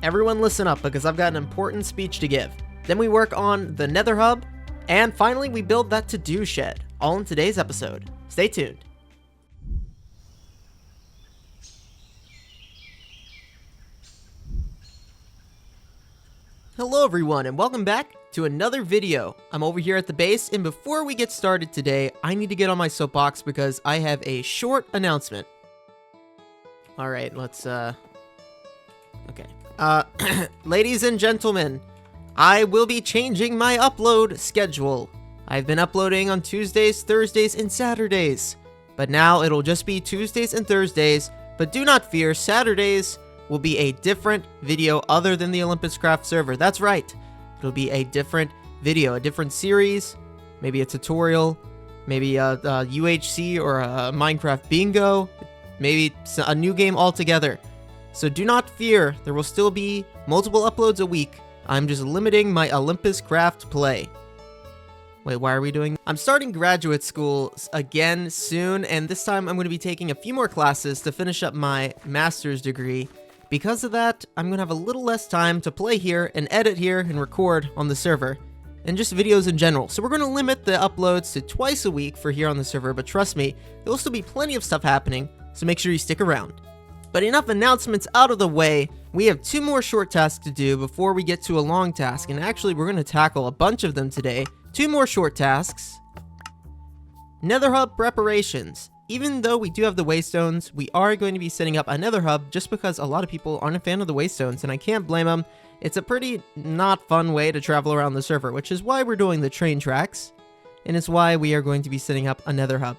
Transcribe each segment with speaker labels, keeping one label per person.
Speaker 1: Everyone listen up because I've got an important speech to give. Then we work on the Nether Hub, and finally we build that to-do shed, all in today's episode. Stay tuned. Hello everyone, and welcome back to another video. I'm over here at the base, and before we get started today, I need to get on my soapbox because I have a short announcement. Alright, let's, okay. Ladies and gentlemen, I will be changing my upload schedule. I've been uploading on Tuesdays, Thursdays, and Saturdays, but now it'll just be Tuesdays and Thursdays, but do not fear, Saturdays will be a different video other than the Olympus Craft server. That's right. It'll be a different video, a different series, maybe a tutorial, maybe a UHC or a Minecraft bingo, maybe a new game altogether. So do not fear, there will still be multiple uploads a week. I'm just limiting my Olympus Craft play. Wait, why are we doing? I'm starting graduate school again soon, and this time I'm going to be taking a few more classes to finish up my master's degree. Because of that, I'm going to have a little less time to play here and edit here and record on the server, and just videos in general. So we're going to limit the uploads to twice a week for here on the server, but trust me, there will still be plenty of stuff happening, so make sure you stick around. But enough announcements out of the way, we have 2 more short tasks to do before we get to a long task, and actually we're going to tackle a bunch of them today. 2 more short tasks. Nether Hub preparations. Even though we do have the waystones, we are going to be setting up a Nether Hub just because a lot of people aren't a fan of the waystones, and I can't blame them. It's a pretty not fun way to travel around the server, which is why we're doing the train tracks, and it's why we are going to be setting up a Nether Hub.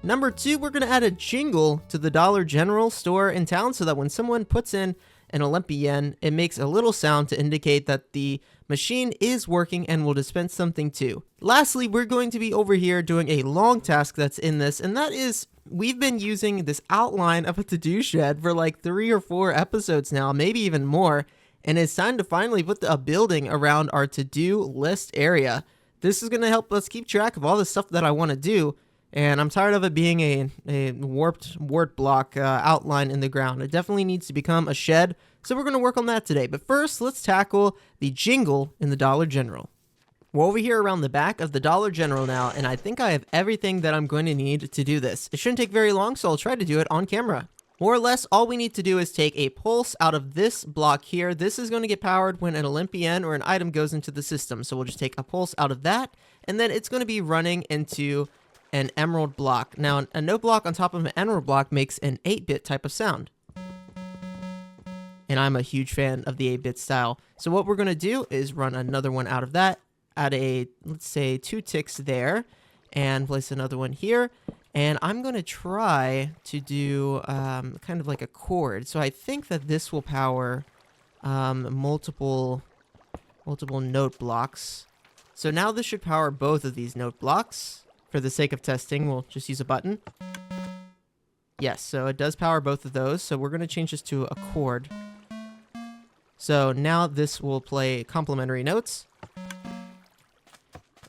Speaker 1: Number 2, we're going to add a jingle to the Dollar General store in town so that when someone puts in an Olympian, it makes a little sound to indicate that the machine is working and will dispense something too. Lastly, we're going to be over here doing a long task that's in this, and that is, we've been using this outline of a to-do shed for like 3 or 4 episodes now, maybe even more, and it's time to finally put a building around our to-do list area. This is going to help us keep track of all the stuff that I want to do, and I'm tired of it being a warped wart block outline in the ground. It definitely needs to become a shed, so we're going to work on that today. But first, let's tackle the jingle in the Dollar General. We're over here around the back of the Dollar General now, and I think I have everything that I'm going to need to do this. It shouldn't take very long, so I'll try to do it on camera. More or less, all we need to do is take a pulse out of this block here. This is going to get powered when an Olympian or an item goes into the system. So we'll just take a pulse out of that, and then it's going to be running into an emerald block. Now, a note block on top of an emerald block makes an 8-bit type of sound. And I'm a huge fan of the 8-bit style. So what we're going to do is run another one out of that, add a, let's say, 2 ticks there, and place another one here. And I'm going to try to do kind of like a chord. So I think that this will power multiple note blocks. So now this should power both of these note blocks. For the sake of testing, we'll just use a button. Yes, so it does power both of those. So we're going to change this to a chord. So now this will play complementary notes.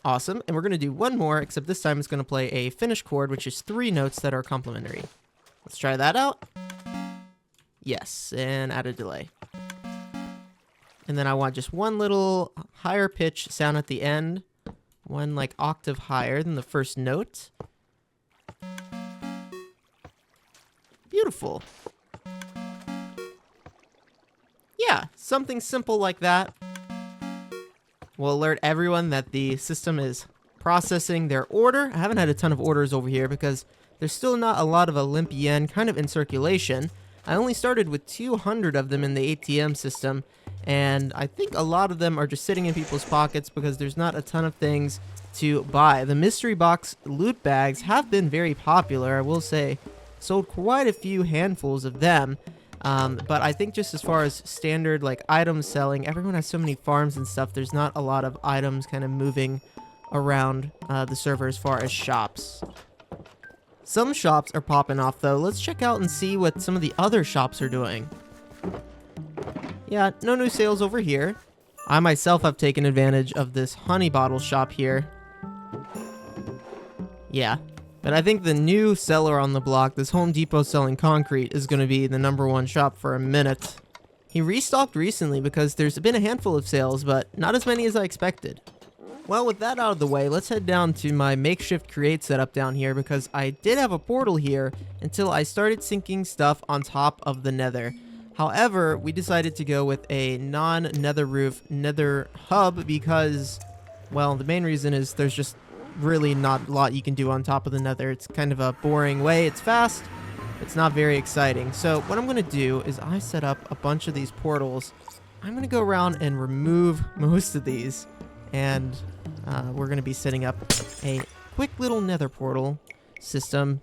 Speaker 1: Awesome. And we're going to do one more, except this time it's going to play a finish chord, which is 3 notes that are complementary. Let's try that out. Yes, and add a delay. And then I want just one little higher pitch sound at the end. One like octave higher than the first note. Beautiful. Yeah, something simple like that will alert everyone that the system is processing their order. I haven't had a ton of orders over here because there's still not a lot of Olympian kind of in circulation. I only started with 200 of them in the ATM system, and I think a lot of them are just sitting in people's pockets because there's not a ton of things to buy. The mystery box loot bags have been very popular, I will say. Sold quite a few handfuls of them, but I think just as far as standard like items selling, everyone has so many farms and stuff, there's not a lot of items kind of moving around the server as far as shops. Some shops are popping off though. Let's check out and see what some of the other shops are doing. Yeah, no new sales over here. I myself have taken advantage of this honey bottle shop here. Yeah, but I think the new seller on the block, this Home Depot selling concrete, is going to be the #1 shop for a minute. He restocked recently because there's been a handful of sales, but not as many as I expected. Well, with that out of the way, let's head down to my makeshift create setup down here because I did have a portal here until I started sinking stuff on top of the nether. However, we decided to go with a non-nether roof nether hub because, well, the main reason is there's just really not a lot you can do on top of the nether. It's kind of a boring way. It's fast. It's not very exciting. So what I'm going to do is I set up a bunch of these portals. I'm going to go around and remove most of these. And we're going to be setting up a quick little nether portal system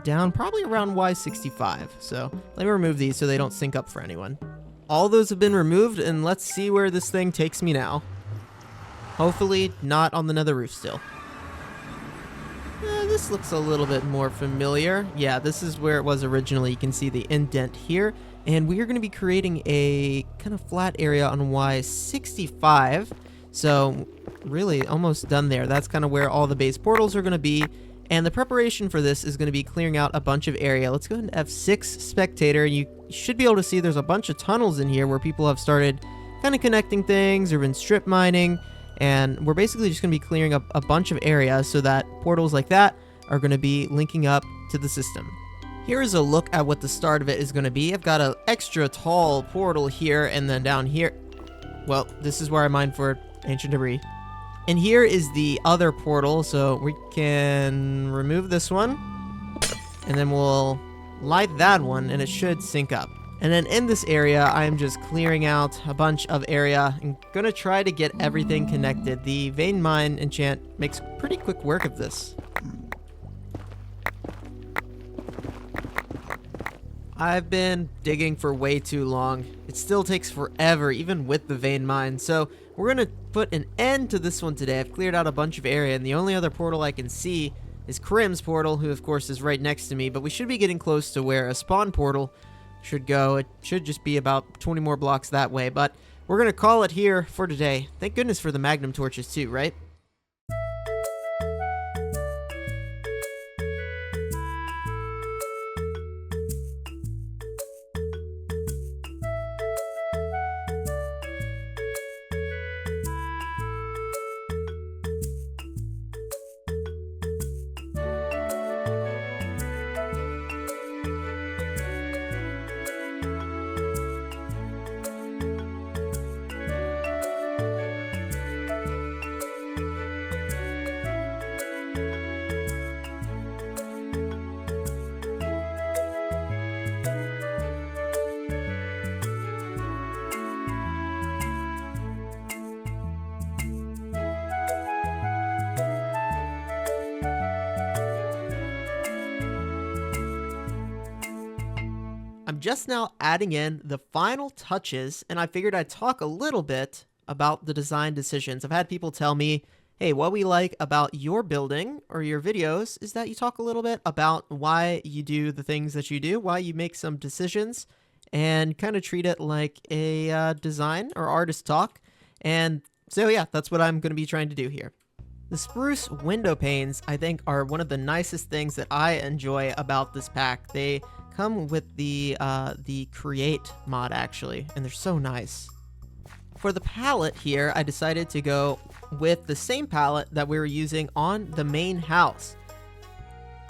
Speaker 1: down probably around Y65. So let me remove these so they don't sync up for anyone. All those have been removed, and let's see where this thing takes me now. Hopefully not on the nether roof still. This looks a little bit more familiar. Yeah, this is where it was originally. You can see the indent here. And we are going to be creating a kind of flat area on Y65. So really almost done there. That's kind of where all the base portals are going to be. And the preparation for this is going to be clearing out a bunch of area. Let's go ahead and F6 spectator. You should be able to see there's a bunch of tunnels in here where people have started kind of connecting things or been strip mining. And we're basically just going to be clearing up a bunch of area so that portals like that are going to be linking up to the system. Here is a look at what the start of it is going to be. I've got an extra tall portal here, and then down here, well, this is where I mined for ancient debris. And here is the other portal, so we can remove this one, and then we'll light that one, and it should sync up. And then in this area, I'm just clearing out a bunch of area. I'm going to try to get everything connected. The vein mine enchant makes pretty quick work of this. I've been digging for way too long. It still takes forever, even with the vein mine. So we're going to put an end to this one today. I've cleared out a bunch of area, and the only other portal I can see is Krim's portal, who of course is right next to me. But we should be getting close to where a spawn portal should go. It should just be about 20 more blocks that way, but we're going to call it here for today. Thank goodness for the magnum torches too, right? I'm just now adding in the final touches, and I figured I'd talk a little bit about the design decisions. I've had people tell me, hey, what we like about your building or your videos is that you talk a little bit about why you do the things that you do, why you make some decisions, and kind of treat it like a design or artist talk. And so yeah, that's what I'm going to be trying to do here. The spruce window panes, I think, are one of the nicest things that I enjoy about this pack. They come with the create mod, actually, and they're so nice. For the palette here, I decided to go with the same palette that we were using on the main house.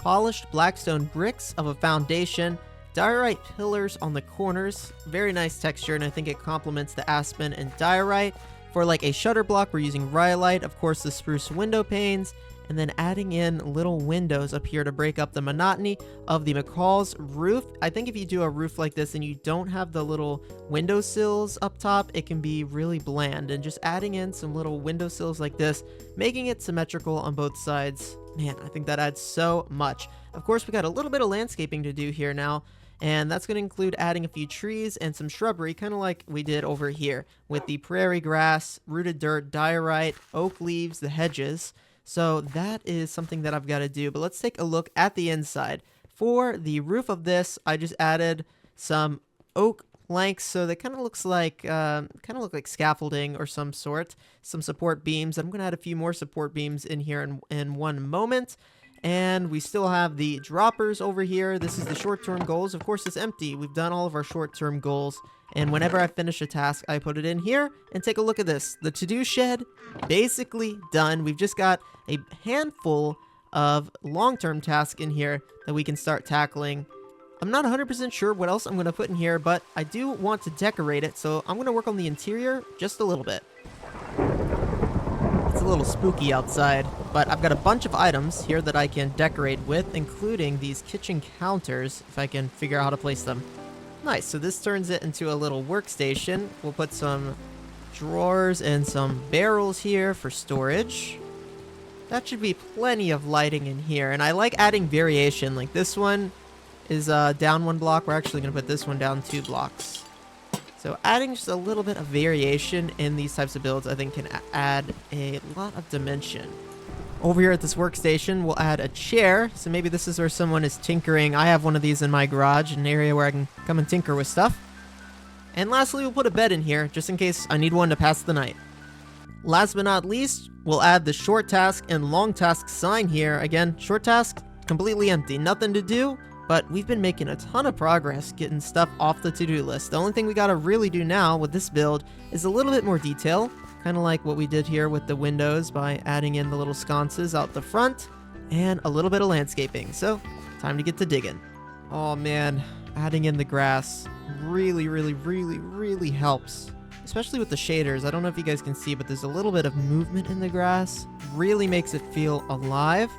Speaker 1: Polished blackstone bricks of a foundation, diorite pillars on the corners, very nice texture, and I think it complements the aspen and diorite. For like a shutter block, we're using rhyolite, of course the spruce window panes, and then adding in little windows up here to break up the monotony of the McCall's roof. I think if you do a roof like this and you don't have the little windowsills up top, it can be really bland, and just adding in some little windowsills like this, making it symmetrical on both sides, man, I think that adds so much. Of course, we got a little bit of landscaping to do here now, and that's going to include adding a few trees and some shrubbery, kind of like we did over here with the prairie grass, rooted dirt, diorite, oak leaves, the hedges. So that is something that I've got to do, but let's take a look at the inside. For the roof of this, I just added some oak planks, so that kind of looks like look like scaffolding or some sort, some support beams. I'm going to add a few more support beams in here in one moment. And we still have the droppers over here. This is the short-term goals. Of course, it's empty. We've done all of our short-term goals. And whenever I finish a task, I put it in here. And take a look at this. The to-do shed, basically done. We've just got a handful of long-term tasks in here that we can start tackling. I'm not 100% sure what else I'm going to put in here, but I do want to decorate it. So I'm going to work on the interior just a little bit. It's a little spooky outside, but I've got a bunch of items here that I can decorate with, including these kitchen counters, if I can figure out how to place them. Nice, so this turns it into a little workstation. We'll put some drawers and some barrels here for storage. That should be plenty of lighting in here, and I like adding variation. Like this one is down 1 block. We're actually going to put this one down 2 blocks. So adding just a little bit of variation in these types of builds, I think, can add a lot of dimension. Over here at this workstation, we'll add a chair. So maybe this is where someone is tinkering. I have one of these in my garage, an area where I can come and tinker with stuff. And lastly, we'll put a bed in here, just in case I need one to pass the night. Last but not least, we'll add the short task and long task sign here. Again, short task, completely empty, nothing to do. But we've been making a ton of progress getting stuff off the to-do list. The only thing we gotta really do now with this build is a little bit more detail, kind of like what we did here with the windows by adding in the little sconces out the front, and a little bit of landscaping. So, time to get to digging. Oh man, adding in the grass really helps. Especially with the shaders. I don't know if you guys can see, but there's a little bit of movement in the grass. Really makes it feel alive.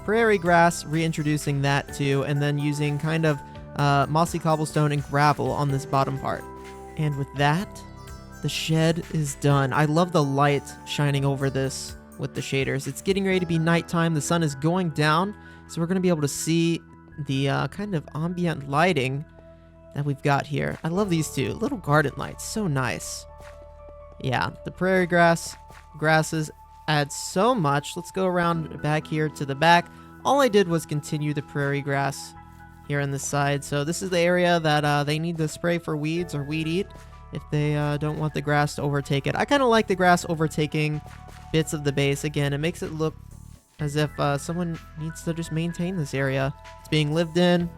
Speaker 1: Prairie grass, reintroducing that too, and then using kind of mossy cobblestone and gravel on this bottom part. And with that, the shed is done. I love the light shining over this with the shaders. It's getting ready to be nighttime. The sun is going down, so we're going to be able to see the kind of ambient lighting that we've got here. I love these two little garden lights. So nice. Yeah, the prairie grasses add so much. Let's go around back here to the back. All I did was continue the prairie grass here on this side. So this is the area that they need to spray for weeds or weed eat if they don't want the grass to overtake it. I kind of like the grass overtaking bits of the base. Again, it makes it look as if someone needs to just maintain this area. It's being lived in.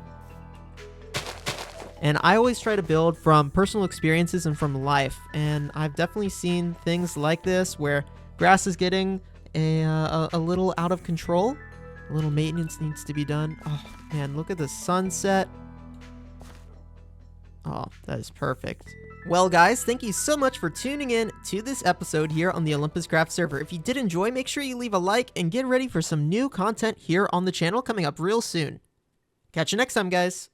Speaker 1: And I always try to build from personal experiences and from life. And I've definitely seen things like this where grass is getting a little out of control. A little maintenance needs to be done. Oh, man, look at the sunset. Oh, that is perfect. Well, guys, thank you so much for tuning in to this episode here on the Olympus Craft server. If you did enjoy, make sure you leave a like and get ready for some new content here on the channel coming up real soon. Catch you next time, guys.